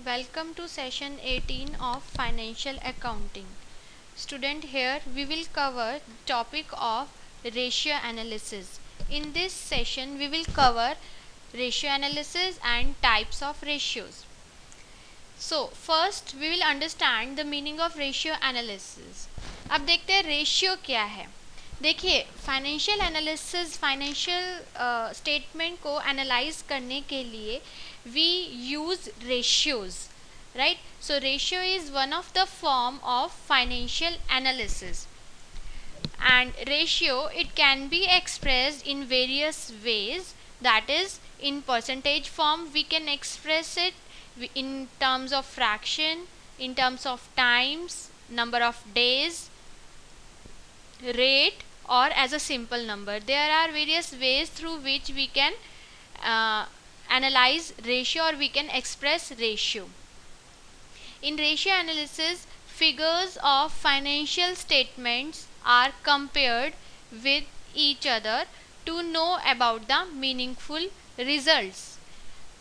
Welcome to session 18 of financial accounting. Student, here we will cover the topic of ratio analysis. In this session we will cover ratio analysis and types of ratios. So first we will understand the meaning of ratio analysis. अब देखते हैं ratio क्या है. देखिए, financial analysis, financial statement को analyse करने के लिए we use ratios, right. So ratio is one of the form of financial analysis, and ratio it can be expressed in various ways. That is, in percentage form we can express it, in terms of fraction, in terms of times, number of days, rate, or as a simple number. There are various ways through which we can analyze ratio, or we can express ratio. In ratio analysis, figures of financial statements are compared with each other to know about the meaningful results,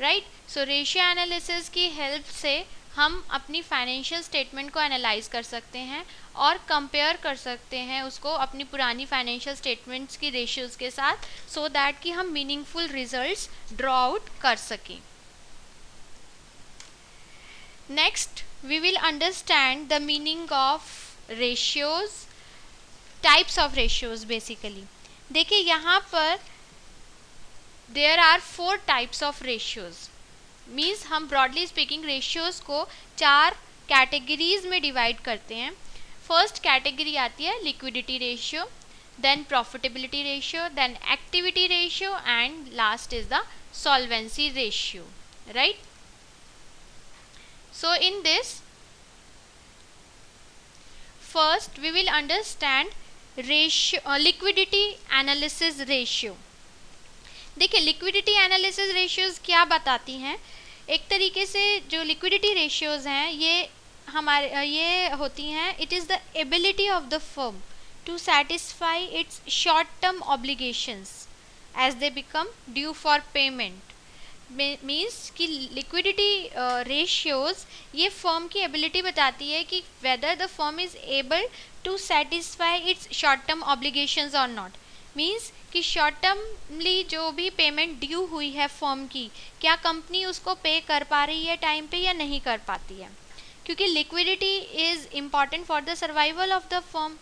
right. So ratio analysis की help से हम अपनी financial statement को analyse कर सकते हैं और compare कर सकते हैं उसको अपनी पुरानी फाइनेंशियल स्टेटमेंट्स की रेशियोज़ के साथ, सो दैट कि हम मीनिंगफुल रिजल्ट्स ड्रॉ आउट कर सकें. Next we will understand the meaning of ratios, types of ratios. Basically देखिए, यहाँ पर there are 4 types of ratios. Means हम ब्रॉडली स्पीकिंग रेशियोज़ को 4 कैटेगरीज में डिवाइड करते हैं. फर्स्ट कैटेगरी आती है liquidity ratio, then profitability ratio, then activity ratio, and last is the solvency ratio, right. So in this first we will understand ratio, liquidity analysis ratio. देखिए, liquidity analysis ratios क्या बताती हैं. एक तरीके से जो लिक्विडिटी रेशियोज हैं ये होती हैं, it is the ability of the firm to satisfy its short term obligations as they become due for payment. Means कि लिक्विडिटी रेशियोज ये फर्म की एबिलिटी बताती है कि whether the firm is able to satisfy its short term obligations और not. Means कि short termly जो भी पेमेंट ड्यू हुई है फर्म की, क्या कंपनी उसको पे कर पा रही है टाइम पे या नहीं कर पाती है, क्योंकि liquidity is important for the survival of the firm.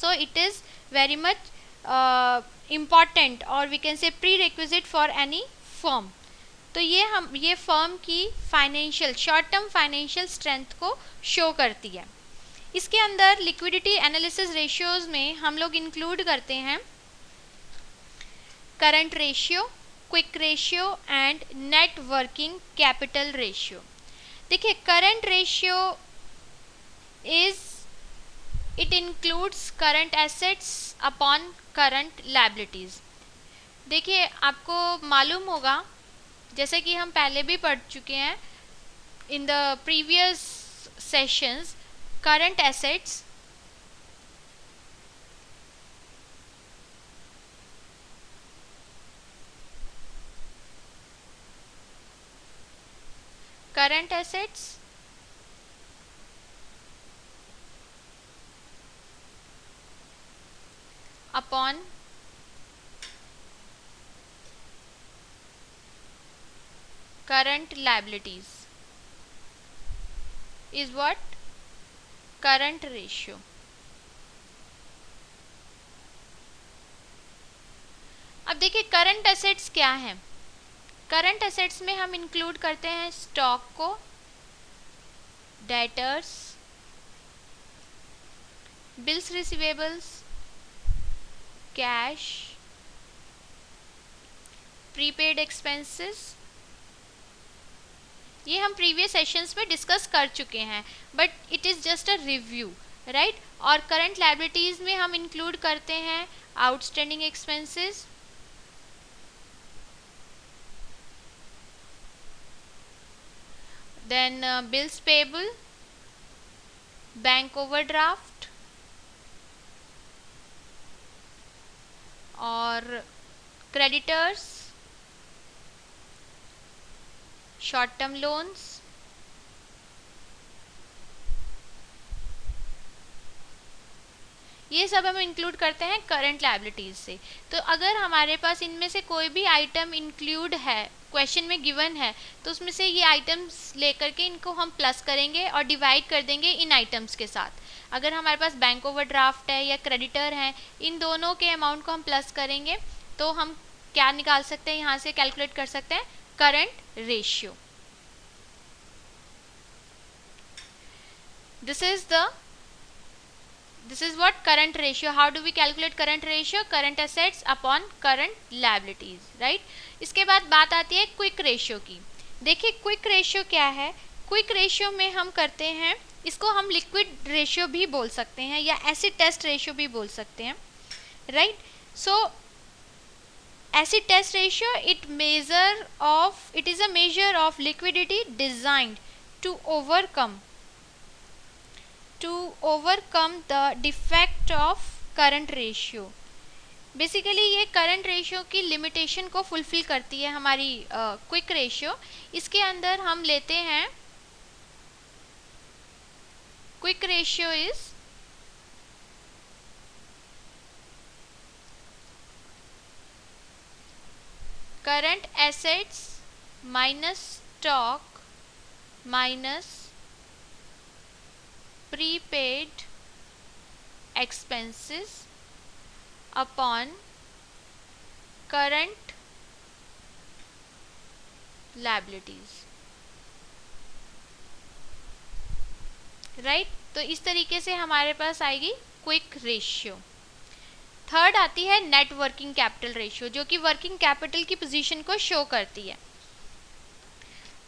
So it is very much important, और we can say prerequisite for any firm. तो ये फर्म की financial, short term financial strength को शो करती है. इसके अंदर लिक्विडिटी एनालिसिस रेशियोज में हम लोग इंक्लूड करते हैं current ratio, quick ratio and net working capital ratio. देखिए, current ratio it includes current assets upon current liabilities. देखिए, आपको मालूम होगा, जैसे कि हम पहले भी पढ़ चुके हैं in the previous sessions, current assets upon current liabilities is what? Current ratio. अब देखिए, करंट एसेट्स क्या हैं. करंट एसेट्स में हम इंक्लूड करते हैं स्टॉक को, debtors, bills receivables, cash, prepaid expenses. ये हम प्रीवियस सेशंस में डिस्कस कर चुके हैं, but it is just a review, right. और करंट लायबिलिटीज़ में हम इंक्लूड करते हैं outstanding expenses, then bills payable, bank overdraft, और क्रेडिटर्स, short term loans, ये सब हम इंक्लूड करते हैं करंट लायबिलिटीज से। तो अगर हमारे पास इनमें से कोई भी आइटम इंक्लूड है, क्वेश्चन में गिवन है, तो उसमें से ये आइटम्स लेकर के इनको हम प्लस करेंगे और डिवाइड कर देंगे इन आइटम्स के साथ। अगर हमारे पास बैंक ओवरड्राफ्ट है या क्रेडिटर है, इन दोनों के अमाउंट को हम प्लस करेंगे तो हम क्या निकाल सकते हैं, यहाँ से कैलकुलेट कर सकते हैं current ratio. This is what current ratio. How do we calculate current ratio? Current assets upon current liabilities, right? इसके बाद बात आती है क्विक रेशियो की। देखिए क्विक रेशियो क्या है। क्विक रेशियो में हम करते हैं, इसको हम लिक्विड रेशियो भी बोल सकते हैं या एसिड टेस्ट रेशियो भी बोल सकते हैं, right? So acid test ratio, it is a measure of liquidity designed to overcome the defect of current ratio. Basically ये करंट रेशियो की लिमिटेशन को फुलफिल करती है हमारी क्विक रेशियो। इसके अंदर हम लेते हैं quick ratio is current assets minus stock minus prepaid expenses upon current liabilities, right? तो इस तरीके से हमारे पास आएगी क्विक रेशियो। थर्ड आती है नेट वर्किंग कैपिटल रेशियो, जो कि वर्किंग कैपिटल की पोजीशन को शो करती है,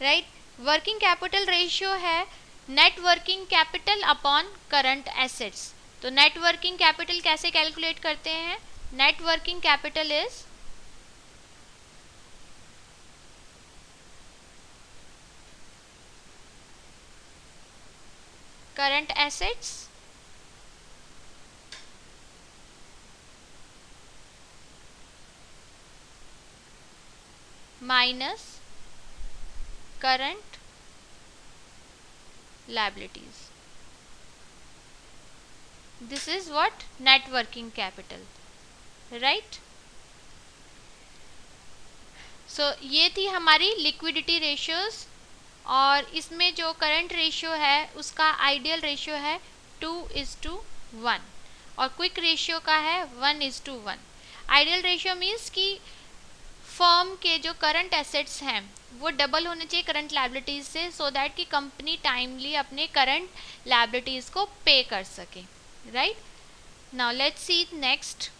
राइट? वर्किंग कैपिटल रेशियो है net working capital upon current assets. तो नेट वर्किंग कैपिटल कैसे कैलकुलेट करते हैं? Net working capital is current assets minus current liabilities. This is what net working capital, right? So ये थी हमारी liquidity ratios, और इसमें जो करंट रेशियो है उसका आइडियल रेशियो है 2:1 और क्विक रेशियो का है 1:1। आइडियल रेशियो मीन्स कि फर्म के जो करंट एसेट्स हैं वो डबल होने चाहिए करंट लायबिलिटीज से, सो दैट कि कंपनी टाइमली अपने करंट लायबिलिटीज को पे कर सके, right? Now let's see next,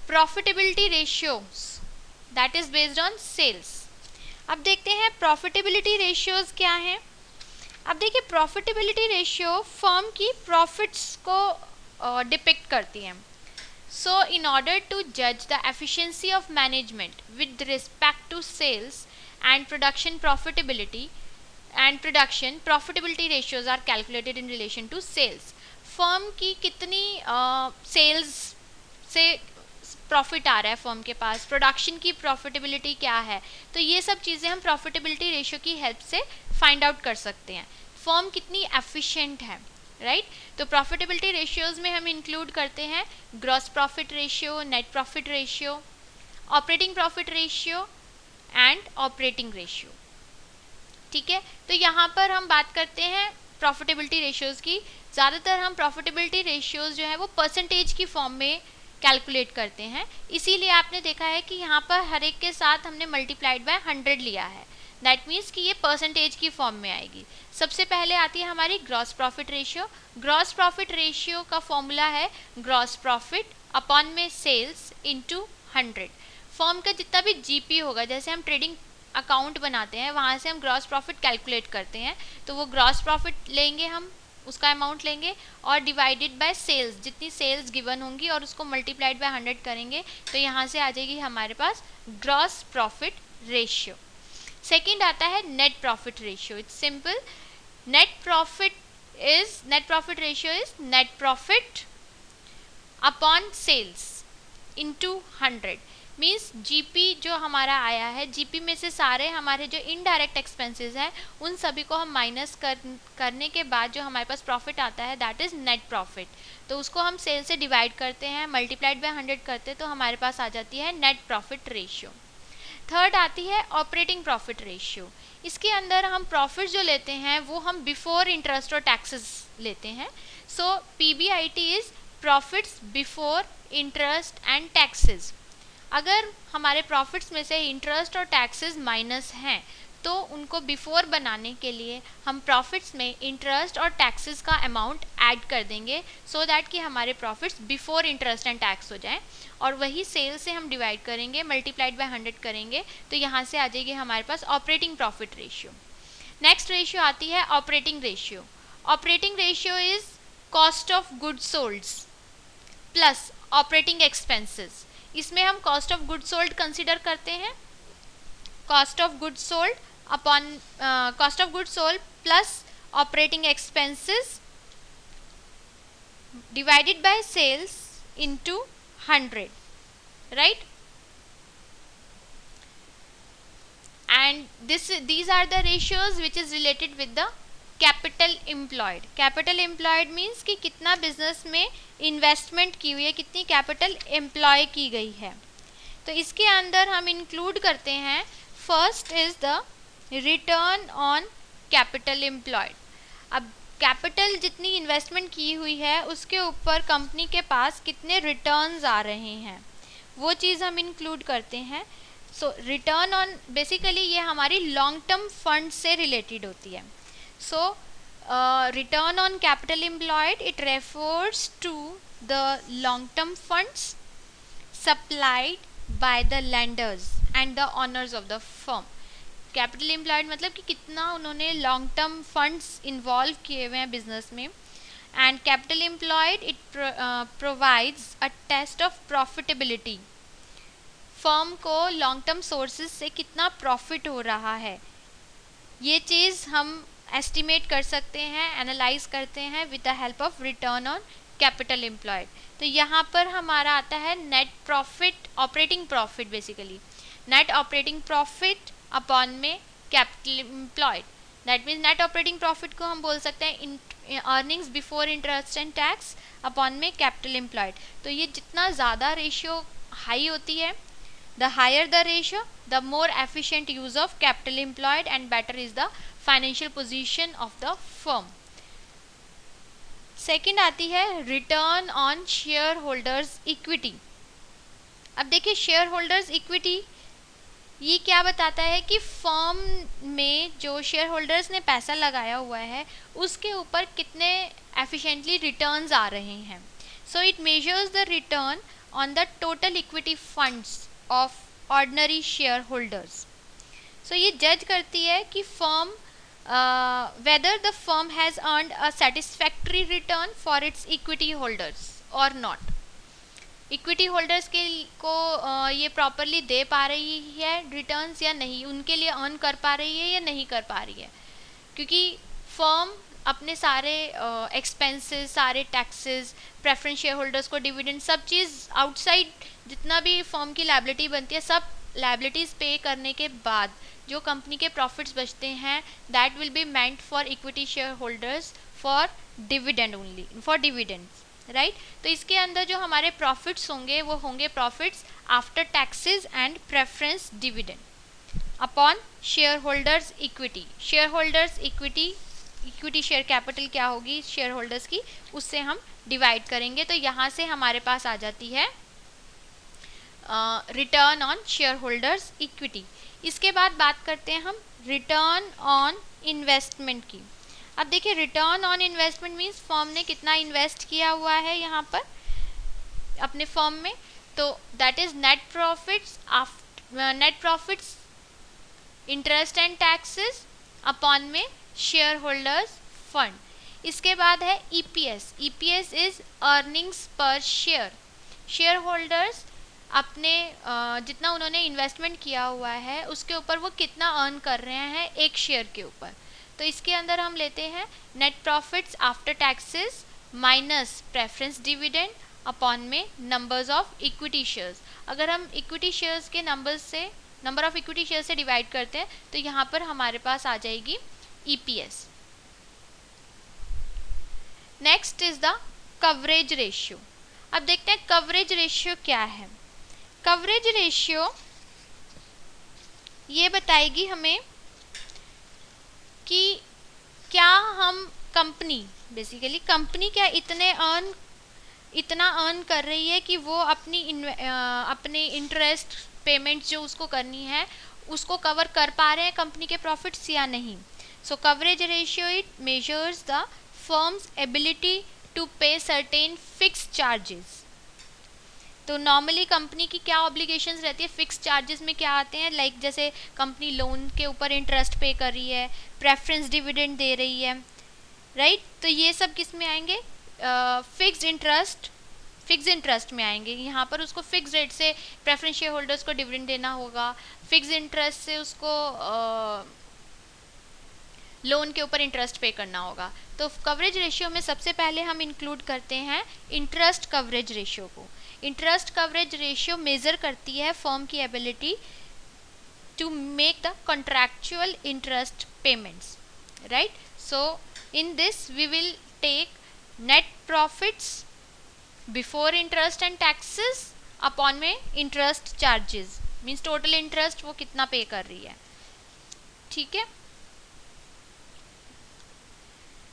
profitability ratios that is based on sales. अब देखते हैं प्रॉफिटेबिलिटी रेशियोज क्या हैं। अब देखिए प्रॉफिटेबिलिटी रेशियो फर्म की प्रॉफिट्स को डिपिक्ट करती हैं। So in order to judge the efficiency of management with respect to sales and production profitability ratios are calculated in relation to sales. Firm की कितनी सेल्स से प्रॉफिट आ रहा है firm के पास, प्रोडक्शन की प्रॉफिटेबिलिटी क्या है, तो ये सब चीज़ें हम प्रॉफिटेबिलिटी रेशियो की हेल्प से फाइंड आउट कर सकते हैं। फर्म कितनी एफिशिएंट है, राइट? तो प्रॉफिटेबिलिटी रेशियोज में हम इंक्लूड करते हैं gross profit ratio, net profit ratio, operating profit ratio and operating ratio, ठीक है? तो यहाँ पर हम बात करते हैं प्रॉफिटेबिलिटी रेशियोज की। ज़्यादातर हम प्रॉफिटेबिलिटी रेशियोज जो है वो परसेंटेज की फॉर्म में कैलकुलेट करते हैं, इसीलिए आपने देखा है कि यहाँ पर हर एक के साथ हमने मल्टीप्लाइड बाय 100 लिया है। दैट मीन्स कि ये परसेंटेज की फॉर्म में आएगी। सबसे पहले आती है हमारी gross profit ratio. Gross profit ratio का फॉर्मूला है ग्रॉस प्रॉफिट अपॉन में सेल्स इनटू 100। फर्म का जितना भी जीपी होगा, जैसे हम ट्रेडिंग अकाउंट बनाते हैं वहाँ से हम ग्रॉस प्रॉफिट कैलकुलेट करते हैं, तो वो ग्रॉस प्रॉफिट लेंगे, हम उसका अमाउंट लेंगे और डिवाइडेड बाय सेल्स, जितनी सेल्स गिवन होंगी और उसको मल्टीप्लाइड बाय 100 करेंगे, तो यहाँ से आ जाएगी हमारे पास ग्रॉस प्रॉफिट रेशियो। सेकेंड आता है net profit ratio. It's simple, net profit ratio is net profit upon sales into 100। Means GP जो हमारा आया है, जीपी में से सारे हमारे जो इनडायरेक्ट एक्सपेंसेस हैं उन सभी को हम माइनस करने के बाद जो हमारे पास प्रॉफिट आता है दैट इज़ नेट प्रॉफिट। तो उसको हम सेल से डिवाइड करते हैं, मल्टीप्लाइड बाय 100 करते हैं, तो हमारे पास आ जाती है नेट प्रॉफिट रेशियो। थर्ड आती है ऑपरेटिंग प्रॉफिट रेशियो। इसके अंदर हम प्रॉफिट जो लेते हैं वो हम बिफोर इंटरेस्ट और टैक्सेस लेते हैं। So PBIT is profits before interest and taxes. अगर हमारे प्रॉफिट्स में से इंटरेस्ट और टैक्सेस माइनस हैं तो उनको बिफोर बनाने के लिए हम प्रॉफिट्स में इंटरेस्ट और टैक्सेस का अमाउंट ऐड कर देंगे सो दैट कि हमारे profits before interest and tax हो जाएं, और वही सेल से हम डिवाइड करेंगे, मल्टीप्लाइड बाय 100 करेंगे, तो यहाँ से आ जाएगी हमारे पास operating profit ratio. Next ratio आती है operating ratio. Operating ratio is cost of goods sold plus operating expenses. इसमें हम cost of goods sold consider करते हैं, cost of goods sold upon cost of goods sold plus operating expenses divided by sales into 100, right? And these are the ratios which is related with the capital employed. Capital employed means कि कितना business में investment की हुई है, कितनी capital employ की गई है। तो इसके अंदर हम इंक्लूड करते हैं, first is the return on capital employed. अब कैपिटल जितनी इन्वेस्टमेंट की हुई है उसके ऊपर कंपनी के पास कितने रिटर्न्स आ रहे हैं वो चीज़ हम इंक्लूड करते हैं। सो रिटर्न ऑन बेसिकली ये हमारी लॉन्ग टर्म फंड से रिलेटेड होती है। So return on capital employed it refers to the long term funds supplied by the lenders and the owners of the firm. Capital employed मतलब कि कितना उन्होंने long term funds involve किए हुए हैं बिजनेस में। And capital employed it provides a test of profitability. Firm को long term sources से कितना प्रॉफिट हो रहा है ये चीज़ हम एस्टिमेट कर सकते हैं, एनालाइज करते हैं with the help of return on capital employed. तो यहाँ पर हमारा आता है net profit, operating profit basically, net operating profit upon में capital employed. That means net operating profit को हम बोल सकते हैं earnings before interest and tax upon में कैपिटल एम्प्लॉयड। तो ये जितना ज़्यादा रेशियो हाई होती है, the higher the ratio the more efficient use of capital employed and better is the financial position of the firm. Second आती है return on share holders equity. अब देखिए शेयर होल्डर्स इक्विटी ये क्या बताता है कि फर्म में जो शेयर होल्डर्स ने पैसा लगाया हुआ है उसके ऊपर कितने एफिशिएंटली रिटर्न्स आ रहे हैं। So it measures the return on the total equity funds of ordinary shareholders. So ये जज करती है कि firm whether the firm has earned a satisfactory return for its equity holders और नॉट। इक्विटी होल्डर्स के को ये properly दे पा रही है रिटर्न्स या नहीं, उनके लिए अर्न कर पा रही है या नहीं कर पा रही है, क्योंकि फर्म अपने सारे एक्सपेंसेस, सारे टैक्सेस, प्रेफरेंस शेयर होल्डर्स को डिविडेंड, सब चीज़ आउटसाइड जितना भी फर्म की लायबिलिटी बनती है सब लायबिलिटीज़ पे करने के बाद जो कंपनी के प्रॉफिट्स बचते हैं that will B meant for equity share holders for dividend only, for dividends, right. तो इसके अंदर जो हमारे प्रॉफिट्स होंगे वो होंगे profits after taxes and preference dividend upon share holders equity. Share holders equity, equity share capital क्या होगी शेयर होल्डर्स की, उससे हम डिवाइड करेंगे। तो यहाँ से हमारे पास आ जाती है return on share holders equity. इसके बाद बात करते हैं हम रिटर्न ऑन इन्वेस्टमेंट की। अब देखिए return on investment means firm ने कितना इन्वेस्ट किया हुआ है यहाँ पर अपने फर्म में, तो that is net profits net profits interest and taxes upon में शेयर होल्डर्स फंड। इसके बाद है ईपीएस। ईपीएस इज अर्निंग्स पर शेयर। शेयर होल्डर्स अपने जितना उन्होंने इन्वेस्टमेंट किया हुआ है उसके ऊपर वो कितना अर्न कर रहे हैं एक शेयर के ऊपर। तो इसके अंदर हम लेते हैं net profits after taxes minus preference dividend upon में नंबर्स ऑफ इक्विटी शेयर्स। अगर हम इक्विटी शेयर्स के नंबर ऑफ इक्विटी शेयर से डिवाइड करते हैं तो यहाँ पर हमारे पास आ जाएगी EPS। Next is the coverage ratio. अब देखते हैं कवरेज रेशियो क्या है। कवरेज रेशियो ये बताएगी हमें कि क्या हम बेसिकली कंपनी क्या इतना अर्न कर रही है कि वो अपने इंटरेस्ट पेमेंट जो उसको करनी है उसको कवर कर पा रहे हैं कंपनी के प्रॉफिट्स या नहीं। So coverage ratio it measures the firm's ability to pay certain fix charges. तो नॉर्मली कंपनी की क्या ऑब्लिगेशंस रहती है, फिक्स चार्जेस में क्या आते हैं, लाइक जैसे कंपनी लोन के ऊपर इंटरेस्ट पे कर रही है, प्रेफरेंस डिविडेंड दे रही है, राइट। तो ये सब किस में आएंगे, फिक्स इंटरेस्ट में आएंगे। यहाँ पर उसको फिक्स रेट से प्रेफरेंस शेयर होल्डर्स को डिविडेंड देना होगा, फिक्स इंटरेस्ट से उसको लोन के ऊपर इंटरेस्ट पे करना होगा। तो कवरेज रेशियो में सबसे पहले हम इंक्लूड करते हैं इंटरेस्ट कवरेज रेशियो को। इंटरेस्ट कवरेज रेशियो मेजर करती है फर्म की ability to make the contractual interest payments, right. So in this we will take net profits before interest and taxes upon में interest charges, means total interest वो कितना पे कर रही है, ठीक है।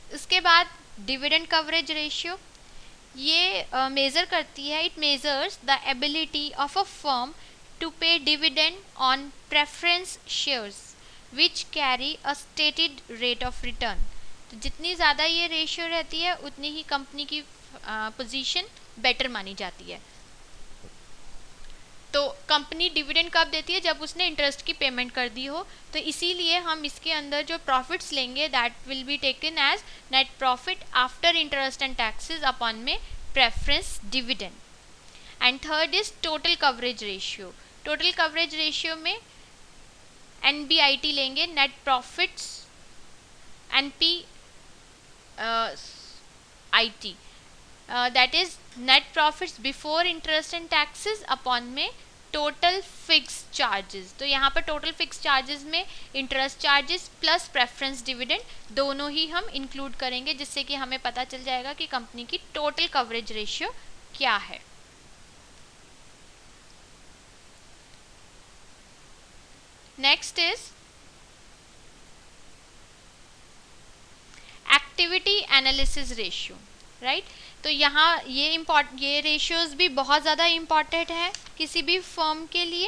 उसके बाद डिविडेंड कवरेज रेशियो ये मेज़र करती है, it measures the ability of a firm to पे dividend on preference shares which carry a stated rate of return. तो जितनी ज़्यादा ये रेशियो रहती है उतनी ही कंपनी की पोजीशन बेटर मानी जाती है। तो कंपनी डिविडेंड कब देती है, जब उसने इंटरेस्ट की पेमेंट कर दी हो। तो इसीलिए हम इसके अंदर जो प्रॉफिट्स लेंगे that will be taken as net profit after interest and taxes upon में preference dividend. And third is total coverage ratio. Total coverage ratio में NBIT लेंगे, net profits NPIT that is net profits before interest and taxes upon में total fix charges. तो यहाँ पर total fix charges में interest charges plus preference dividend दोनों ही हम इंक्लूड करेंगे, जिससे कि हमें पता चल जाएगा कि कंपनी की टोटल कवरेज रेशियो क्या है। Next is activity analysis ratio, right. तो यहाँ ये रेशियोज भी बहुत ज़्यादा इम्पॉर्टेंट है किसी भी फर्म के लिए।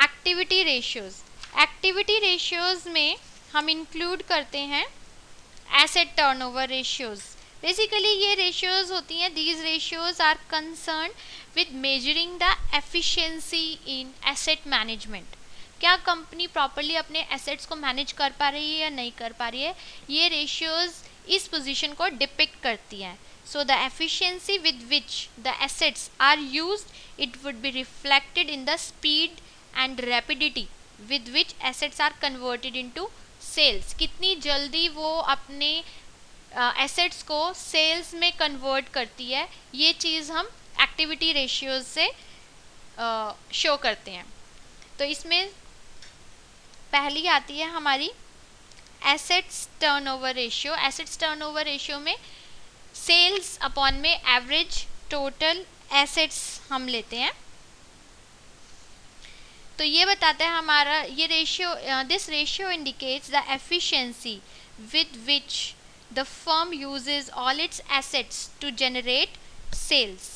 एक्टिविटी रेशियोज में हम इंक्लूड करते हैं एसेट टर्नओवर रेशियोज। बेसिकली ये रेशियोज होती हैं, these ratios are concern with measuring the efficiency in asset management. क्या कंपनी प्रॉपरली अपने एसेट्स को मैनेज कर पा रही है या नहीं कर पा रही है, ये रेशियोज इस पोजीशन को डिपिक्ट करती हैं। So the efficiency with which the assets are used, it would be reflected in the speed and rapidity with which assets are converted into sales। कितनी जल्दी वो अपने assets को sales में convert करती है, ये चीज़ हम activity ratios से show करते हैं। तो इसमें पहली आती है हमारी assets turnover ratio। assets turnover ratio में सेल्स अपॉन में एवरेज टोटल एसेट्स हम लेते हैं। तो ये बताता है हमारा ये ratio, this ratio indicates the efficiency with which the firm uses all its assets to generate sales.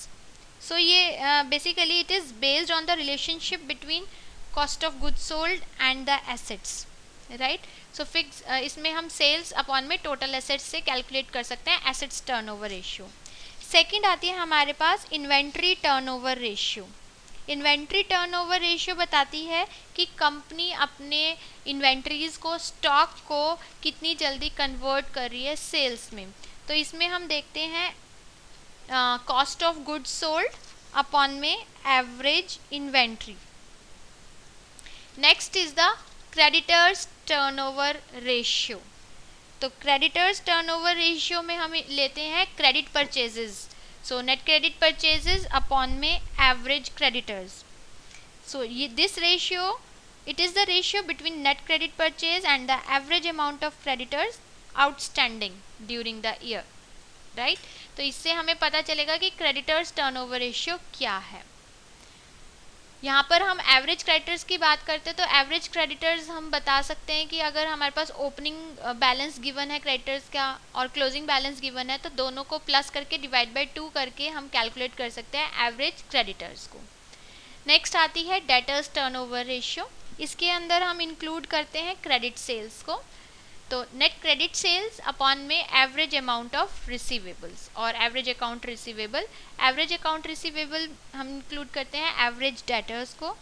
So ये basically it is based on the relationship between cost of goods sold and the assets, right. So fix इसमें हम sales upon में total assets से calculate कर सकते हैं assets turnover ratio. Second आती है हमारे पास inventory turnover ratio. Inventory turnover ratio बताती है कि कंपनी अपने इन्वेंट्रीज को, स्टॉक को कितनी जल्दी कन्वर्ट कर रही है सेल्स में। तो इसमें हम देखते हैं cost of goods sold upon में average inventory. Next is the creditors turnover ratio. तो क्रेडिटर्स टर्नओवर रेशियो में हम लेते हैं credit purchases. So net credit purchases upon में average creditors. So this ratio, it is the ratio between net credit purchase and the average amount of creditors outstanding during the year, right? तो इससे हमें पता चलेगा कि creditors turnover ratio क्या है. यहाँ पर हम एवरेज क्रेडिटर्स की बात करते हैं तो एवरेज क्रेडिटर्स हम बता सकते हैं कि अगर हमारे पास ओपनिंग बैलेंस गिवन है क्रेडिटर्स का और क्लोजिंग बैलेंस गिवन है तो दोनों को प्लस करके डिवाइड बाय 2 करके हम कैलकुलेट कर सकते हैं एवरेज क्रेडिटर्स को. नेक्स्ट आती है डेटर्स टर्नओवर रेशियो. इसके अंदर हम इंक्लूड करते हैं क्रेडिट सेल्स को. तो नेट क्रेडिट सेल्स अपॉन में एवरेज अमाउंट ऑफ रिसीवेबल्स और average account receivable. Average account receivable हम इंक्लूड करते हैं एवरेज डेटर्स को.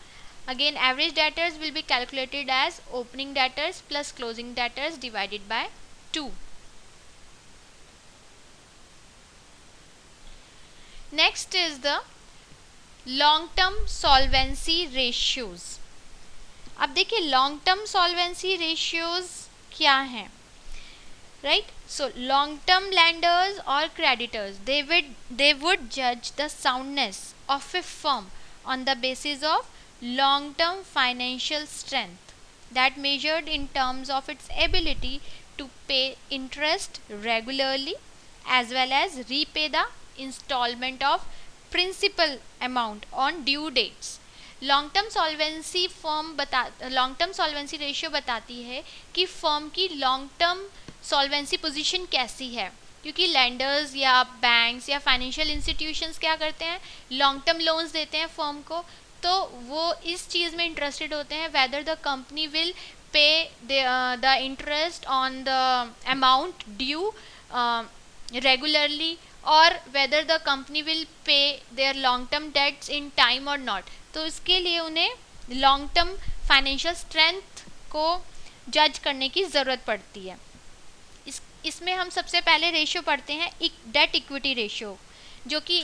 Again average debtors will be calculated as opening debtors plus closing debtors divided by 2. Next is the long term solvency ratios. अब देखिए long term solvency ratios क्या है, right? So long term lenders और creditors they would judge the soundness of a firm on the basis of long term financial strength that measured in terms of its ability to pay interest regularly as well as repay the installment of principal amount on due dates. Long term solvency ratio बताती है कि firm की long term solvency position कैसी है, क्योंकि landers या banks या financial institutions क्या करते हैं, लॉन्ग टर्म लोन्स देते हैं फर्म को, तो वो इस चीज़ में इंटरेस्टेड होते हैं whether the company will pay the interest on the amount due regularly और whether the company will pay their long term debts in time और नॉट. तो इसके लिए उन्हें लॉन्ग टर्म फाइनेंशियल स्ट्रेंथ को जज करने की ज़रूरत पड़ती है. इसमें हम सबसे पहले रेशियो पढ़ते हैं डेट इक्विटी रेशियो, जो कि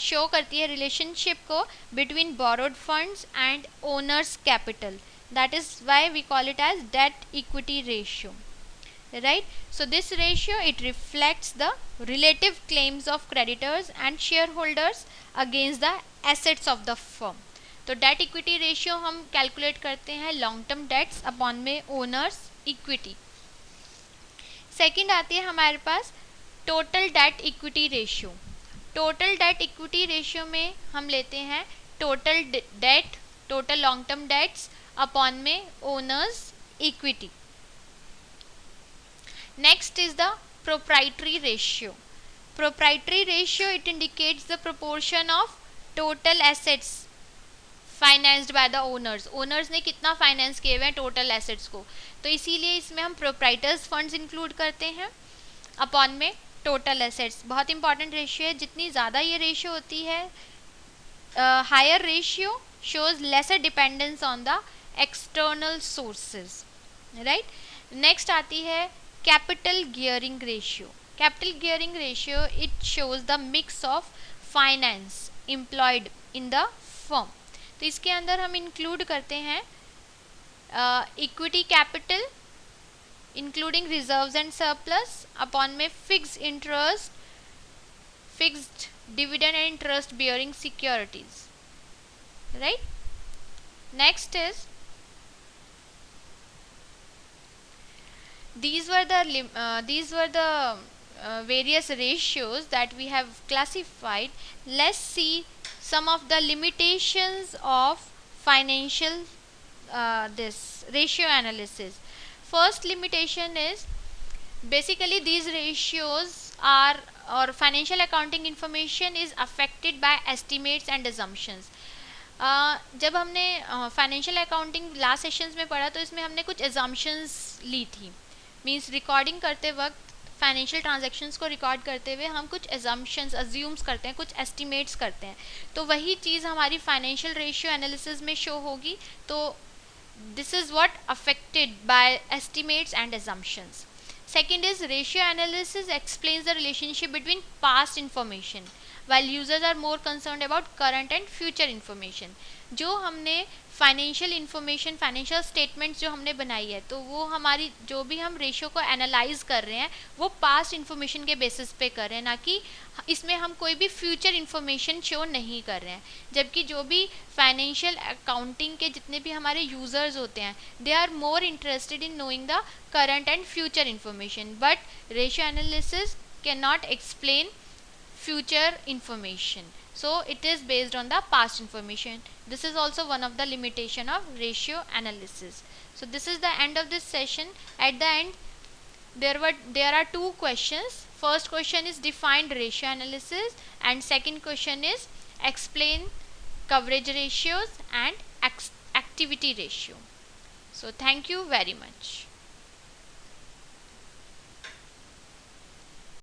शो करती है रिलेशनशिप को between borrowed funds and owners capital. That is why we call it as debt equity ratio, right? So this ratio, it reflects the relative claims of creditors and shareholders against the assets of the firm. तो debt equity ratio हम calculate करते हैं long term debts upon में owners equity. Second आती है हमारे पास total debt equity ratio. Total debt equity ratio में हम लेते हैं total debt, total long term debts upon में owners equity. Next is the proprietary ratio. Proprietary ratio, it indicates the proportion of total assets financed by the owners. Owners ने कितना finance किए हुए हैं टोटल एसेट्स को, तो इसीलिए इसमें हम प्रोप्राइटर्स फंड्स इंक्लूड करते हैं अपॉन में टोटल एसेट्स. बहुत इंपॉर्टेंट रेशियो है. जितनी ज़्यादा ये रेशियो होती है, higher ratio shows lesser dependence on the external sources, right? Next आती है capital gearing ratio. Capital gearing ratio, it shows the mix of finance employed in the firm. तो इसके अंदर हम इंक्लूड करते हैं equity capital including reserves and surplus upon में fixed interest, fixed dividend and interest bearing securities, right? Next is these were the various ratios that we have classified. Let's see some of the limitations of financial this ratio analysis. First limitation is basically these ratios are, or financial accounting information is affected by estimates and assumptions. जब हमने financial accounting last sessions में पढ़ा तो इसमें हमने कुछ assumptions ली थी. Means recording करते वक्त फाइनेंशियल ट्रांजैक्शंस को रिकॉर्ड करते हुए हम कुछ एजम्पशंस अज्यूम्स करते हैं, कुछ एस्टिमेट्स करते हैं. तो वही चीज़ हमारी फाइनेंशियल रेशियो एनालिसिस में शो होगी. तो this is what affected by estimates and assumptions. Second is ratio analysis explains the relationship between past information while users are more concerned about current and future information. जो हमने financial information, financial statements जो हमने बनाई है, तो वो हमारी जो भी हम रेशियो को एनालाइज कर रहे हैं वो पास्ट इन्फॉर्मेशन के बेसिस पे कर रहे हैं, ना कि इसमें हम कोई भी फ्यूचर इन्फॉर्मेशन शो नहीं कर रहे हैं। जबकि जो भी फाइनेंशियल अकाउंटिंग के जितने भी हमारे यूजर्स होते हैं, they are more interested in knowing the current and future information, but ratio analysis can not explain future information, so it is based on the past information. This is also one of the limitation of ratio analysis. So this is the end of this session. At the end there are two questions. First question is define ratio analysis, and second question is explain coverage ratios and activity ratio. So thank you very much.